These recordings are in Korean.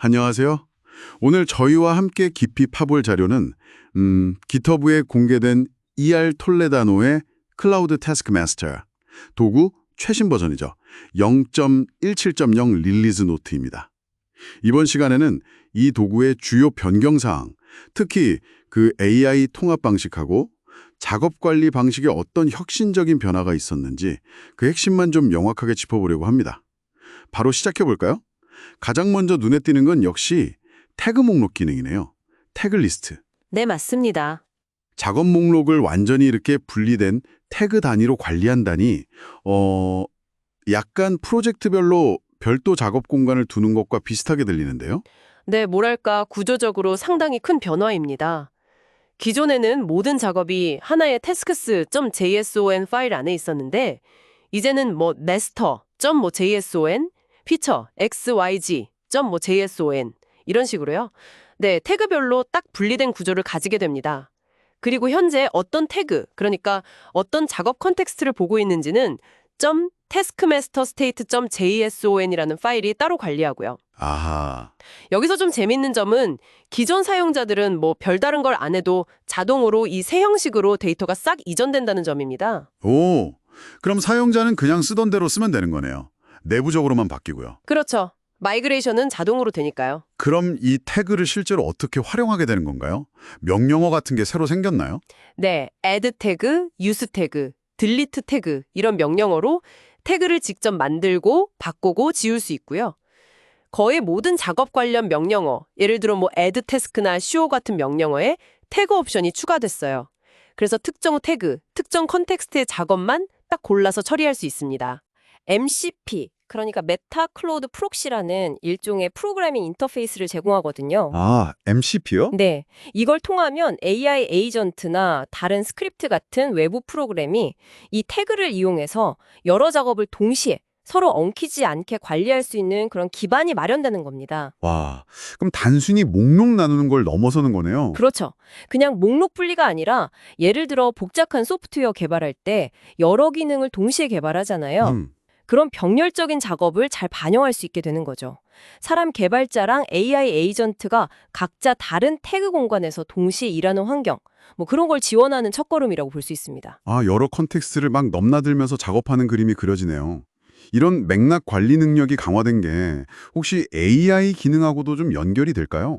안녕하세요. 오늘 저희와 함께 깊이 파볼 자료는 GitHub에 공개된 ER 톨레다노의 클라우드 태스크 마스터 도구 최신 버전이죠. 0.17.0 릴리즈 노트입니다. 이번 시간에는 이 도구의 주요 변경 사항, 특히 그 AI 통합 방식하고 작업 관리 방식에 어떤 혁신적인 변화가 있었는지 그 핵심만 좀 명확하게 짚어보려고 합니다. 바로 시작해 볼까요? 가장 먼저 눈에 띄는 건 역시 태그 목록 기능이네요. 태그 리스트. 네, 맞습니다. 작업 목록을 완전히 이렇게 분리된 태그 단위로 관리한다니 약간 프로젝트별로 별도 작업 공간을 두는 것과 비슷하게 들리는데요. 네, 뭐랄까 구조적으로 상당히 큰 변화입니다. 기존에는 모든 작업이 하나의 tasks.json 파일 안에 있었는데 이제는 master.json, feature xyz.json 이런 식으로요. 네, 태그별로 딱 분리된 구조를 가지게 됩니다. 그리고 현재 어떤 태그, 그러니까 어떤 작업 컨텍스트를 보고 있는지는 .taskmaster.state.json이라는 파일이 따로 관리하고요. 아하. 여기서 좀 재밌는 점은 기존 사용자들은 별다른 걸 안 해도 자동으로 이 새 형식으로 데이터가 싹 이전된다는 점입니다. 오, 그럼 사용자는 그냥 쓰던 대로 쓰면 되는 거네요. 내부적으로만 바뀌고요. 그렇죠. 마이그레이션은 자동으로 되니까요. 그럼 이 태그를 실제로 어떻게 활용하게 되는 건가요? 명령어 같은 게 새로 생겼나요? 네, add 태그, use 태그, delete 태그 이런 명령어로 태그를 직접 만들고 바꾸고 지울 수 있고요. 거의 모든 작업 관련 명령어, 예를 들어 add task나 show 같은 명령어에 태그 옵션이 추가됐어요. 그래서 특정 태그, 특정 컨텍스트의 작업만 딱 골라서 처리할 수 있습니다. MCP, 그러니까 메타 클로우드 프록시라는 일종의 프로그래밍 인터페이스를 제공하거든요. 아, MCP요? 네, 이걸 통하면 AI 에이전트나 다른 스크립트 같은 외부 프로그램이 이 태그를 이용해서 여러 작업을 동시에 서로 엉키지 않게 관리할 수 있는 그런 기반이 마련되는 겁니다. 와, 그럼 단순히 목록 나누는 걸 넘어서는 거네요. 그렇죠. 그냥 목록 분리가 아니라 예를 들어 복잡한 소프트웨어 개발할 때 여러 기능을 동시에 개발하잖아요. 그런 병렬적인 작업을 잘 반영할 수 있게 되는 거죠. 사람 개발자랑 AI 에이전트가 각자 다른 태그 공간에서 동시에 일하는 환경, 그런 걸 지원하는 첫걸음이라고 볼 수 있습니다. 아, 여러 컨텍스트를 막 넘나들면서 작업하는 그림이 그려지네요. 이런 맥락 관리 능력이 강화된 게 혹시 AI 기능하고도 좀 연결이 될까요?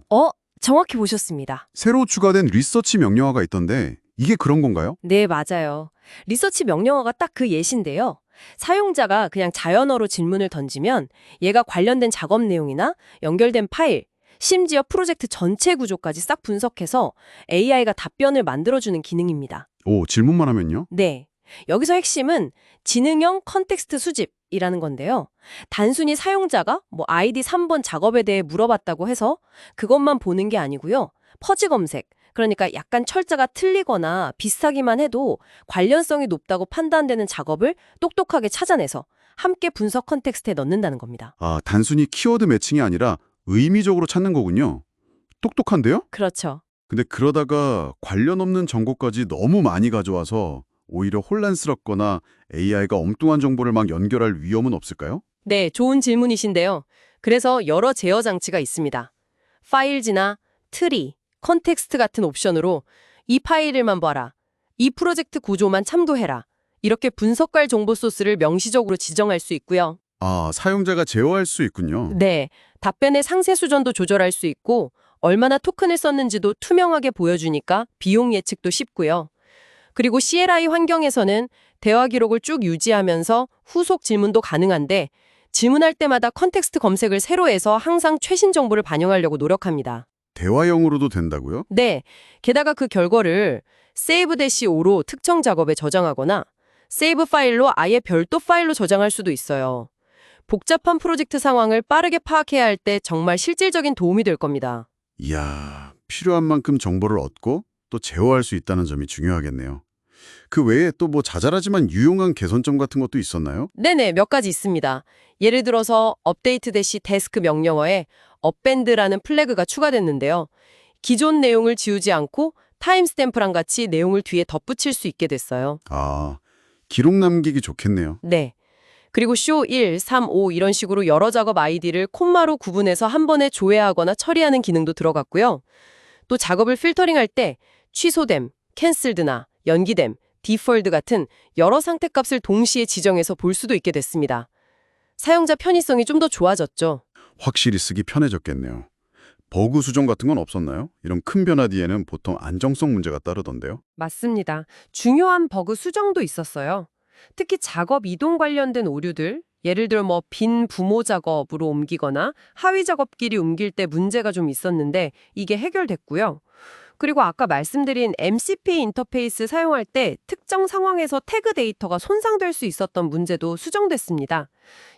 정확히 보셨습니다. 새로 추가된 리서치 명령어가 있던데 이게 그런 건가요? 네, 맞아요. 리서치 명령어가 딱 그 예시인데요. 사용자가 그냥 자연어로 질문을 던지면 얘가 관련된 작업 내용이나 연결된 파일, 심지어 프로젝트 전체 구조까지 싹 분석해서 AI가 답변을 만들어주는 기능입니다. 오, 질문만 하면요? 네. 여기서 핵심은 지능형 컨텍스트 수집이라는 건데요. 단순히 사용자가 아이디 3번 작업에 대해 물어봤다고 해서 그것만 보는 게 아니고요. 퍼지 검색, 그러니까 약간 철자가 틀리거나 비슷하기만 해도 관련성이 높다고 판단되는 작업을 똑똑하게 찾아내서 함께 분석 컨텍스트에 넣는다는 겁니다. 아, 단순히 키워드 매칭이 아니라 의미적으로 찾는 거군요. 똑똑한데요? 그렇죠. 근데 그러다가 관련 없는 정보까지 너무 많이 가져와서 오히려 혼란스럽거나 AI가 엉뚱한 정보를 막 연결할 위험은 없을까요? 네, 좋은 질문이신데요. 그래서 여러 제어 장치가 있습니다. 파일지나 트리, 컨텍스트 같은 옵션으로 이 파일을만 봐라, 이 프로젝트 구조만 참고해라, 이렇게 분석할 정보 소스를 명시적으로 지정할 수 있고요. 아, 사용자가 제어할 수 있군요. 네, 답변의 상세 수준도 조절할 수 있고 얼마나 토큰을 썼는지도 투명하게 보여주니까 비용 예측도 쉽고요. 그리고 CLI 환경에서는 대화 기록을 쭉 유지하면서 후속 질문도 가능한데 질문할 때마다 컨텍스트 검색을 새로 해서 항상 최신 정보를 반영하려고 노력합니다. 대화형으로도 된다고요? 네, 게다가 그 결과를 save-o로 특정 작업에 저장하거나 세이브 파일로 아예 별도 파일로 저장할 수도 있어요. 복잡한 프로젝트 상황을 빠르게 파악해야 할 때 정말 실질적인 도움이 될 겁니다. 이야, 필요한 만큼 정보를 얻고 또 제어할 수 있다는 점이 중요하겠네요. 그 외에 또 자잘하지만 유용한 개선점 같은 것도 있었나요? 네네, 몇 가지 있습니다. 예를 들어서 업데이트 대시 데스크 명령어에 업밴드라는 플래그가 추가됐는데요. 기존 내용을 지우지 않고 타임스탬프랑 같이 내용을 뒤에 덧붙일 수 있게 됐어요. 아, 기록 남기기 좋겠네요. 네. 그리고 쇼 1, 3, 5 이런 식으로 여러 작업 아이디를 콤마로 구분해서 한 번에 조회하거나 처리하는 기능도 들어갔고요. 또 작업을 필터링할 때 취소됨, 캔슬드나 연기됨, 디폴드 같은 여러 상태값을 동시에 지정해서 볼 수도 있게 됐습니다. 사용자 편의성이 좀 더 좋아졌죠. 확실히 쓰기 편해졌겠네요. 버그 수정 같은 건 없었나요? 이런 큰 변화 뒤에는 보통 안정성 문제가 따르던데요. 맞습니다. 중요한 버그 수정도 있었어요. 특히 작업 이동 관련된 오류들, 예를 들어 빈 부모 작업으로 옮기거나 하위 작업끼리 옮길 때 문제가 좀 있었는데 이게 해결됐고요. 그리고 아까 말씀드린 MCP 인터페이스 사용할 때 특정 상황에서 태그 데이터가 손상될 수 있었던 문제도 수정됐습니다.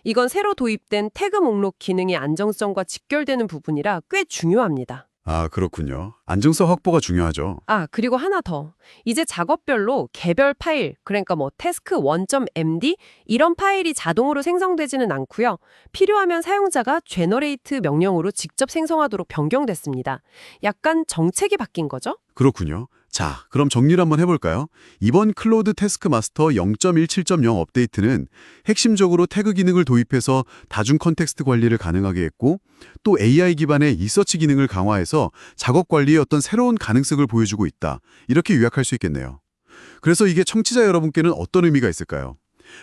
이건 새로 도입된 태그 목록 기능이 안정성과 직결되는 부분이라 꽤 중요합니다. 아, 그렇군요. 안정성 확보가 중요하죠. 그리고 하나 더. 이제 작업별로 개별 파일, 그러니까 task 1.md 이런 파일이 자동으로 생성되지는 않고요. 필요하면 사용자가 generate 명령으로 직접 생성하도록 변경됐습니다. 약간 정책이 바뀐 거죠? 그렇군요. 자, 그럼 정리를 한번 해볼까요? 이번 클로드 태스크 마스터 0.17.0 업데이트는 핵심적으로 태그 기능을 도입해서 다중 컨텍스트 관리를 가능하게 했고, 또 AI 기반의 리서치 기능을 강화해서 작업 관리의 어떤 새로운 가능성을 보여주고 있다. 이렇게 요약할 수 있겠네요. 그래서 이게 청취자 여러분께는 어떤 의미가 있을까요?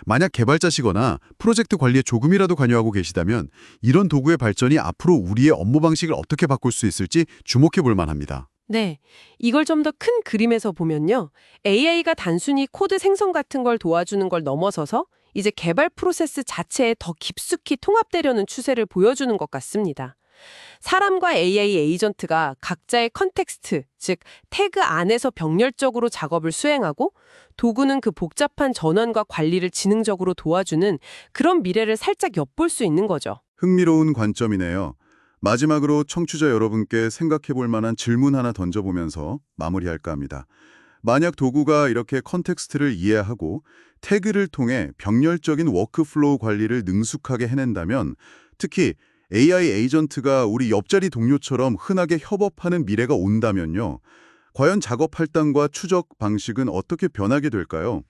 만약 개발자시거나 프로젝트 관리에 조금이라도 관여하고 계시다면 이런 도구의 발전이 앞으로 우리의 업무 방식을 어떻게 바꿀 수 있을지 주목해 볼 만합니다. 네, 이걸 좀 더 큰 그림에서 보면요. AI가 단순히 코드 생성 같은 걸 도와주는 걸 넘어서서 이제 개발 프로세스 자체에 더 깊숙이 통합되려는 추세를 보여주는 것 같습니다. 사람과 AI 에이전트가 각자의 컨텍스트, 즉 태그 안에서 병렬적으로 작업을 수행하고 도구는 그 복잡한 전환과 관리를 지능적으로 도와주는 그런 미래를 살짝 엿볼 수 있는 거죠. 흥미로운 관점이네요. 마지막으로 청취자 여러분께 생각해 볼 만한 질문 하나 던져보면서 마무리할까 합니다. 만약 도구가 이렇게 컨텍스트를 이해하고 태그를 통해 병렬적인 워크플로우 관리를 능숙하게 해낸다면 특히 AI 에이전트가 우리 옆자리 동료처럼 흔하게 협업하는 미래가 온다면요. 과연 작업 할당과 추적 방식은 어떻게 변하게 될까요?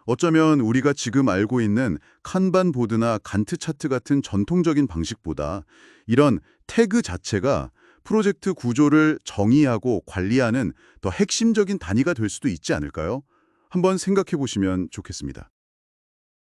어쩌면 우리가 지금 알고 있는 칸반 보드나 간트 차트 같은 전통적인 방식보다 이런 태그 자체가 프로젝트 구조를 정의하고 관리하는 더 핵심적인 단위가 될 수도 있지 않을까요? 한번 생각해 보시면 좋겠습니다.